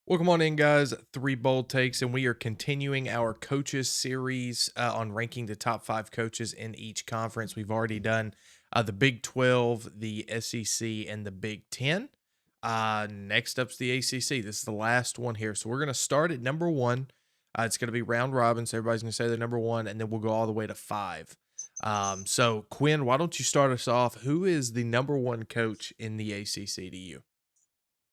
Welcome on in, guys. Three bold takes, and we are continuing our coaches series on ranking the top five coaches in each conference. We've already done the Big 12, the SEC, and the Big 10. Next up's the ACC. This is the last one here. So we're going to start at number one. It's going to be round robin. So everybody's going to say their number one, and then we'll go all the way to five. So, Quinn, why don't you start us off? Who is the number one coach in the ACC to you?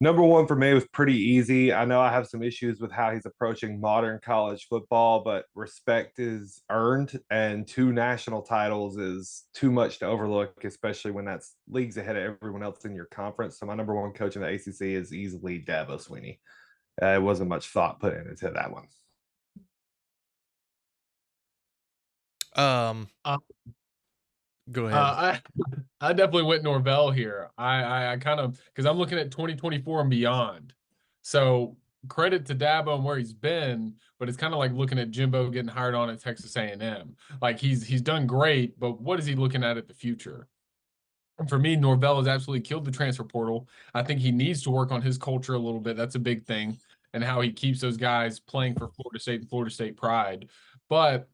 Number one for me was pretty easy. I know I have some issues with how he's approaching modern college football, but respect is earned, and two national titles is too much to overlook, especially when that's leagues ahead of everyone else in your conference. So my number one coach in the ACC is easily Dabo Sweeney. It wasn't much thought put into that one. Um, Uh, Go ahead. I I definitely went Norvell here. I kind of because I'm looking at 2024 and beyond. So credit to Dabo and where he's been, but it's kind of like looking at Jimbo getting hired on at Texas A&M. Like he's done great, but what is he looking at the future? And for me, Norvell has absolutely killed the transfer portal. I think he needs to work on his culture a little bit. That's a big thing, and how he keeps those guys playing for Florida State and Florida State pride. But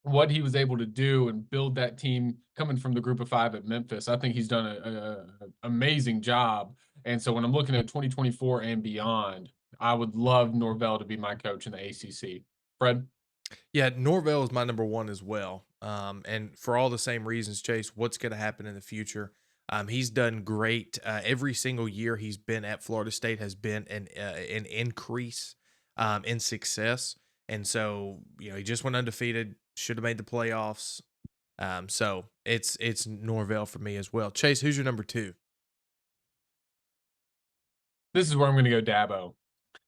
what he was able to do and build that team coming from the group of five at Memphis, I think he's done a amazing job. And so when I'm looking at 2024 and beyond, I would love Norvell to be my coach in the ACC. Fred? Yeah, Norvell is my number one as well. And for all the same reasons, Chase, what's going to happen in the future? He's done great. Every single year he's been at Florida State has been an increase in success. And so, he just went undefeated, should have made the playoffs. So it's Norvell for me as well. Chase, who's your number two? This is where I'm going to go Dabo.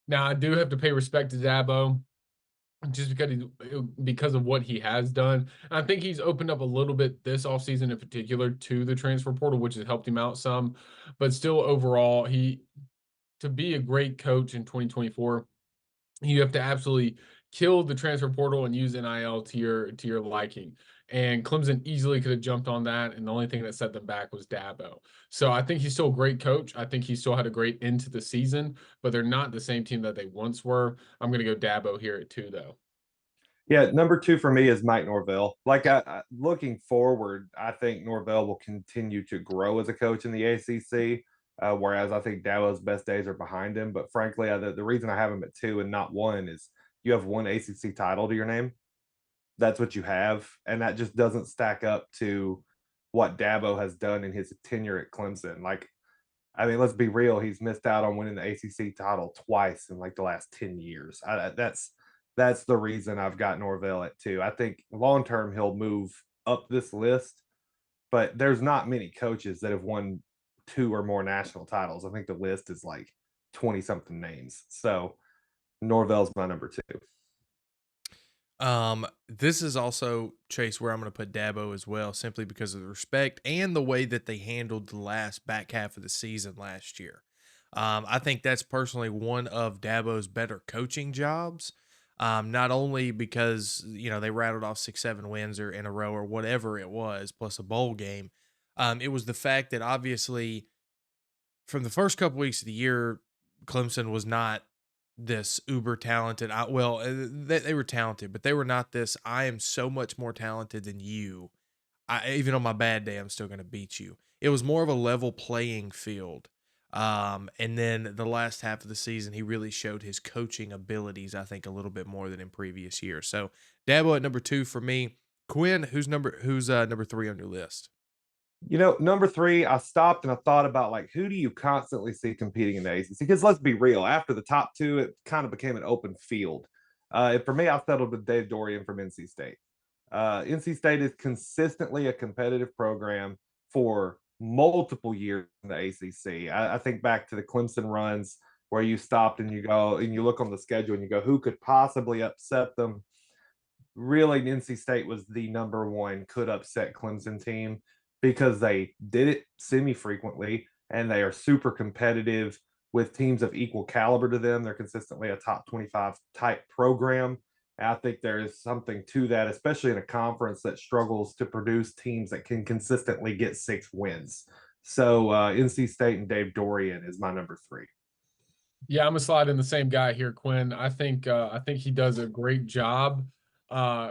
Now, I do have to pay respect to Dabo just because of what he has done. And I think he's opened up a little bit this offseason in particular to the transfer portal, which has helped him out some. But still, overall, to be a great coach in 2024, you have to absolutely kill the transfer portal and use NIL to your liking. And Clemson easily could have jumped on that, and the only thing that set them back was Dabo. So I think he's still a great coach. I think he still had a great end to the season, but they're not the same team that they once were. I'm going to go Dabo here at two, though. Yeah, number two for me is Mike Norvell. Looking forward, I think Norvell will continue to grow as a coach in the ACC, whereas I think Dabo's best days are behind him. But frankly, the reason I have him at two and not one is you have one ACC title to your name. That's what you have, and that just doesn't stack up to what Dabo has done in his tenure at Clemson. I mean, let's be real. He's missed out on winning the ACC title twice in like the last 10 years. That's the reason I've got Norvell at two. I think long term he'll move up this list, but there's not many coaches that have won two or more national titles. I think the list is like 20 something names. So Norvell's my number two. This is also Chase where I'm going to put Dabo as well, simply because of the respect and the way that they handled the last back half of the season last year. I think that's personally one of Dabo's better coaching jobs. Not only because they rattled off 6-7 wins or in a row or whatever it was, plus a bowl game. It was the fact that obviously from the first couple weeks of the year, Clemson was not this uber talented. They were talented, but they were not this. I am so much more talented than you. Even on my bad day, I'm still going to beat you. It was more of a level playing field. And then the last half of the season, he really showed his coaching abilities, I think, a little bit more than in previous years. So Dabo at number two for me. Quinn, who's number three on your list? Number three, I stopped and I thought about like who do you constantly see competing in the ACC? Because let's be real, after the top two, it kind of became an open field. For me, I settled with Dave Dorian from NC State. NC State is consistently a competitive program for multiple years in the ACC. I think back to the Clemson runs where you stopped and you go and you look on the schedule and you go, who could possibly upset them? Really, NC State was the number one could upset Clemson team because they did it semi frequently and they are super competitive with teams of equal caliber to them. They're consistently a top 25 type program. And I think there is something to that, especially in a conference that struggles to produce teams that can consistently get 6 wins. So NC State and Dave Dorian is my number three. Yeah, I'm gonna slide in the same guy here, Quinn. I think he does a great job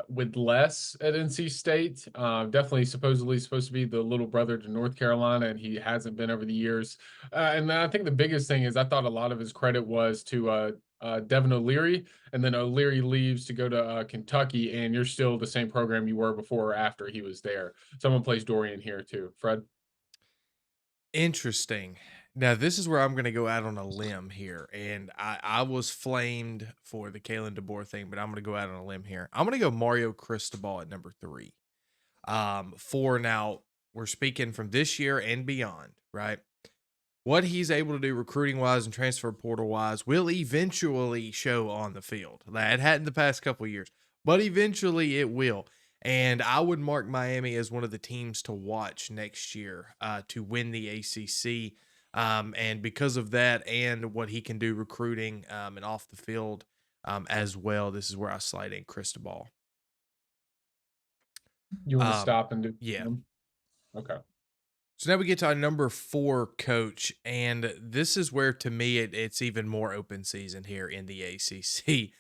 with less at NC State. Definitely supposedly supposed to be the little brother to North Carolina, and he hasn't been over the years. And then I think the biggest thing is I thought a lot of his credit was to Devin O'Leary, and then O'Leary leaves to go to Kentucky, and you're still the same program you were before or after he was there. Someone plays Dorian here too. Fred. Interesting. Now, this is where I'm going to go out on a limb here. And I was flamed for the Kalen DeBoer thing, but I'm going to go out on a limb here. I'm going to go Mario Cristobal at number 3. For now, we're speaking from this year and beyond, right? What he's able to do recruiting wise and transfer portal wise will eventually show on the field. That hadn't the past couple of years, but eventually it will. And I would mark Miami as one of the teams to watch next year to win the ACC. And because of that and what he can do recruiting and off the field as well, this is where I slide in Cristobal. You want to Um, stop and do? yeah. Okay. So now we get to our number 4 coach, and this is where to me it's even more open season here in the ACC.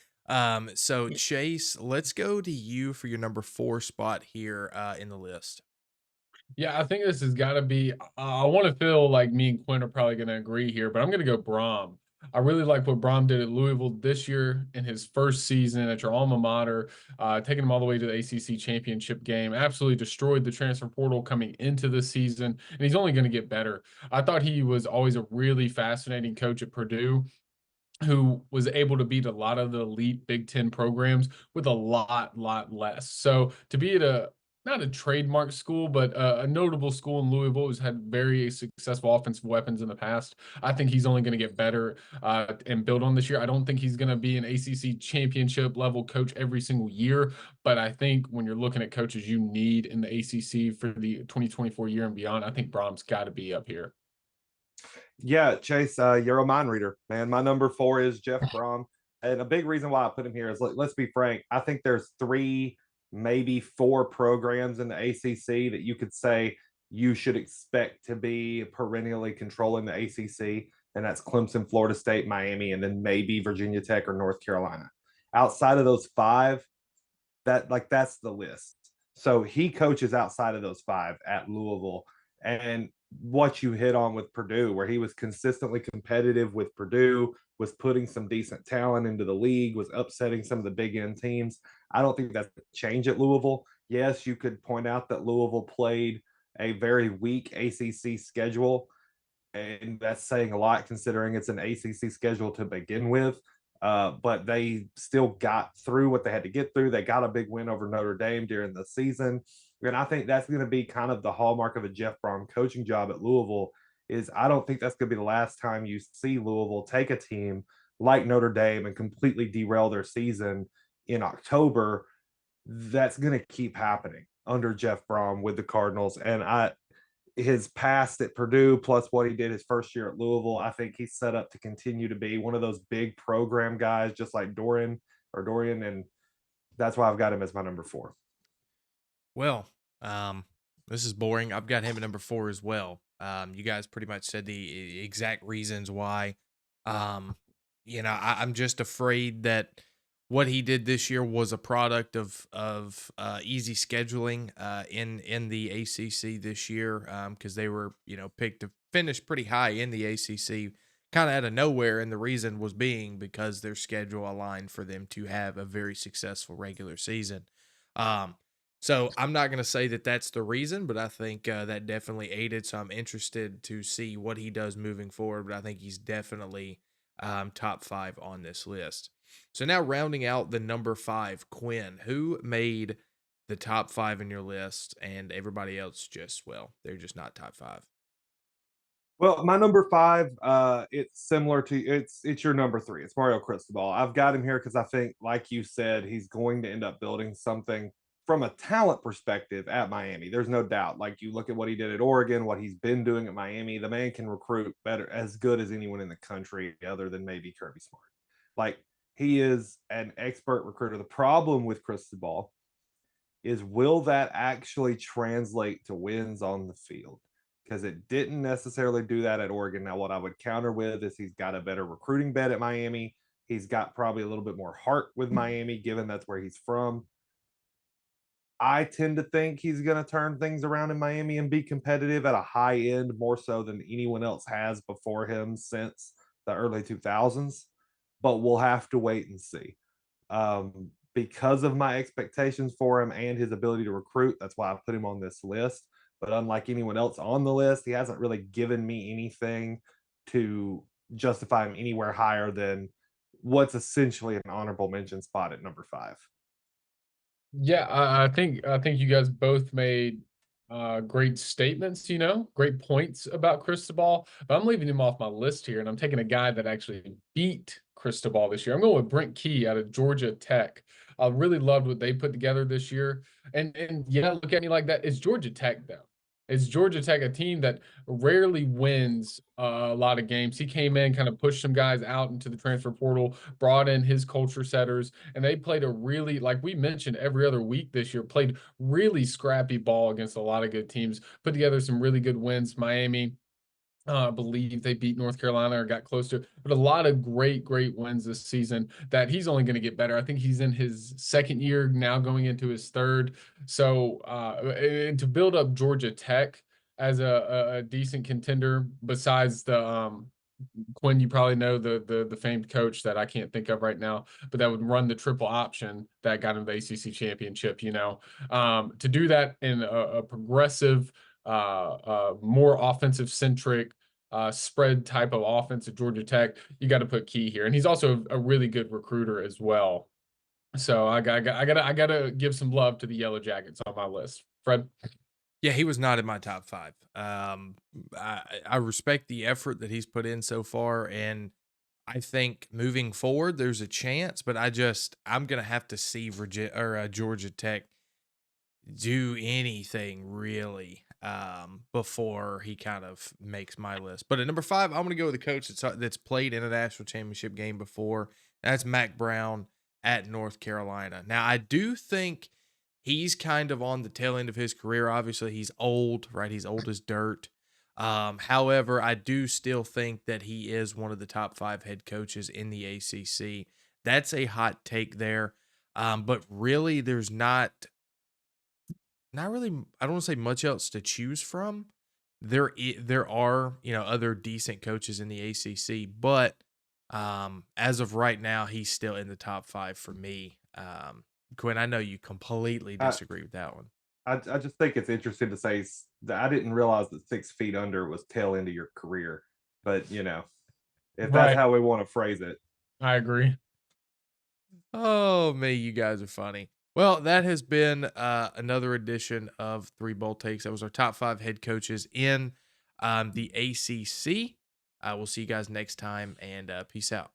So Chase, let's go to you for your number 4 spot here in the list. Yeah, I think this has got to be. I want to feel like me and Quinn are probably going to agree here, but I'm going to go Brom. I really like what Brom did at Louisville this year in his first season at your alma mater, taking him all the way to the ACC championship game. Absolutely destroyed the transfer portal coming into the season, and he's only going to get better. I thought he was always a really fascinating coach at Purdue who was able to beat a lot of the elite Big Ten programs with a lot less. So to be at a not a trademark school, but a notable school in Louisville who's had very successful offensive weapons in the past. I think he's only going to get better and build on this year. I don't think he's going to be an ACC championship level coach every single year, but I think when you're looking at coaches you need in the ACC for the 2024 year and beyond, I think Brom's got to be up here. Yeah, Chase, you're a mind reader, man. My number 4 is Jeff Brom. And a big reason why I put him here is let's be frank. I think there's 3, maybe 4 programs in the ACC that you could say you should expect to be perennially controlling the ACC. And that's Clemson, Florida State, Miami, and then maybe Virginia Tech or North Carolina. Outside of those 5, that's the list. So he coaches outside of those 5 at Louisville. And what you hit on with Purdue, where he was consistently competitive with Purdue, was putting some decent talent into the league, was upsetting some of the big end teams. I don't think that's a change at Louisville. Yes, you could point out that Louisville played a very weak ACC schedule, and that's saying a lot considering it's an ACC schedule to begin with. But they still got through what they had to get through. They got a big win over Notre Dame during the season. And I think that's going to be kind of the hallmark of a Jeff Brom coaching job at Louisville. Is I don't think that's going to be the last time you see Louisville take a team like Notre Dame and completely derail their season in October. That's going to keep happening under Jeff Brom with the Cardinals. And his past at Purdue plus what he did his first year at Louisville, I think he's set up to continue to be one of those big program guys, just like Dorian, and that's why I've got him as my number 4. Well, this is boring. I've got him at number 4 as well. You guys pretty much said the exact reasons why. Um, I'm just afraid that what he did this year was a product of easy scheduling in the ACC this year because they were picked to finish pretty high in the ACC kind of out of nowhere, and the reason was being because their schedule aligned for them to have a very successful regular season. Um, so I'm not going to say that that's the reason, but I think that definitely aided. So I'm interested to see what he does moving forward. But I think he's definitely top 5 on this list. So now rounding out the number 5, Quinn, who made the top 5 in your list, and everybody else just they're just not top 5. Well, my number 5, it's similar to it's your number 3. It's Mario Cristobal. I've got him here because I think, like you said, he's going to end up building something from a talent perspective at Miami. There's no doubt. Like you look at what he did at Oregon, what he's been doing at Miami, the man can recruit better, as good as anyone in the country, other than maybe Kirby Smart. Like he is an expert recruiter. The problem with Cristobal is will that actually translate to wins on the field? because it didn't necessarily do that at Oregon. Now, what I would counter with is he's got a better recruiting bed at Miami. He's got probably a little bit more heart with Miami, given that's where he's from. I tend to think he's going to turn things around in Miami and be competitive at a high end more so than anyone else has before him since the early 2000s. But we'll have to wait and see. Because of my expectations for him and his ability to recruit, that's why I put him on this list. But unlike anyone else on the list, he hasn't really given me anything to justify him anywhere higher than what's essentially an honorable mention spot at number 5. Yeah, I think you guys both made great statements, great points about Cristobal. But I'm leaving him off my list here, and I'm taking a guy that actually beat Cristobal this year. I'm going with Brent Key out of Georgia Tech. I really loved what they put together this year. And yeah, look at me like that. It's Georgia Tech though. It's Georgia Tech, a team that rarely wins a lot of games. He came in, kind of pushed some guys out into the transfer portal, brought in his culture setters, and they played a really, like we mentioned every other week this year, played really scrappy ball against a lot of good teams, put together some really good wins. Miami, I believe they beat North Carolina or got close to it, but a lot of great, great wins this season that he's only going to get better. I think he's in his second year now, going into his third. So, and to build up Georgia Tech as a decent contender, besides the Quinn, you probably know the famed coach that I can't think of right now, but that would run the triple option that got him the ACC championship. To do that in a progressive, more offensive centric, spread type of offense at Georgia Tech, you got to put Key here, and he's also a really good recruiter as well. So I gotta give some love to the Yellow Jackets on my list. Fred. Yeah, he was not in my top 5. I respect the effort that he's put in so far, and I think moving forward there's a chance, but I'm gonna have to see Georgia Tech do anything really before he kind of makes my list. But at number 5, I'm gonna go with the coach that's played in a national championship game before. That's Mac Brown at North Carolina. Now I do think he's kind of on the tail end of his career. Obviously, he's old, right? He's old as dirt. However, I do still think that he is one of the top 5 head coaches in the ACC. That's a hot take there. But really, there's not really, I don't want to say much else to choose from. There are, other decent coaches in the ACC, but as of right now, he's still in the top 5 for me. Quinn, I know you completely I, disagree with that one. I just think it's interesting to say that I didn't realize that 6 feet under was tail end of your career. But, if that's Right. how we want to phrase it. I agree. Oh, me, you guys are funny. Well, that has been another edition of Three Bold Takes. That was our top 5 head coaches in the ACC. We'll see you guys next time, and peace out.